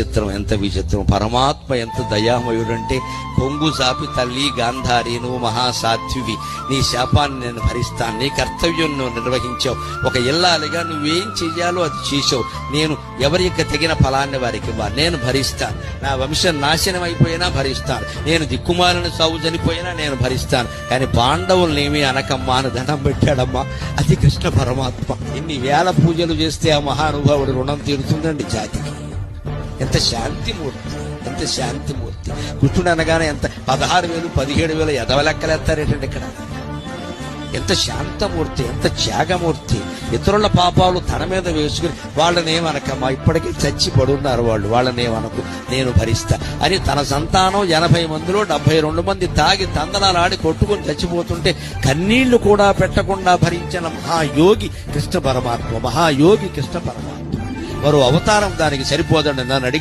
చిత్రం ఎంత విచిత్రం. పరమాత్మ ఎంత దయామయుడంటే, కొంగు చాపి తల్లి గాంధారి, నువ్వు మహాసాధ్వివి, నీ శాపాన్ని నేను భరిస్తాను, నీ కర్తవ్యం నువ్వు నిర్వహించావు, ఒక ఇల్లాలిగా నువ్వేం చెయ్యాలో అది చేసావు, నేను ఎవరికి తగిన ఫలాన్ని వారికి ఇవ్వాలి, నేను భరిస్తాను, నా వంశం నాశనం అయిపోయినా భరిస్తాను, నేను దిక్కుమాలిన సాగు చనిపోయినా నేను భరిస్తాను, కానీ పాండవులనేమీ అనకమ్మా అని దండం పెట్టాడమ్మా. అది కృష్ణ పరమాత్మ. ఇన్ని వేల పూజలు చేస్తే ఆ మహానుభావుడు రుణం తీరుతుందండి జాతికి. ఎంత శాంతిమూర్తి, ఎంత శాంతిమూర్తి. కృష్ణుడు అనగానే ఎంత 16,000 17,000 ఎదవలెక్కలేస్తారేటండి ఇక్కడ. ఎంత శాంతమూర్తి, ఎంత త్యాగమూర్తి. ఇతరుల పాపాలు తన మీద వేసుకుని వాళ్ళనేమనకమ్మా, ఇప్పటికీ చచ్చి పడున్నారు వాళ్ళు, వాళ్ళనేమనకు, నేను భరిస్తా అని తన సంతానం 80 మందిలో 72 మంది తాగి తందనాలాడి కొట్టుకుని చచ్చిపోతుంటే కన్నీళ్లు కూడా పెట్టకుండా భరించిన మహాయోగి కృష్ణ పరమాత్మ. మహాయోగి కృష్ణ పరమాత్మ. మరో అవతారం దానికి సరిపోదండి. నన్ను అడిగి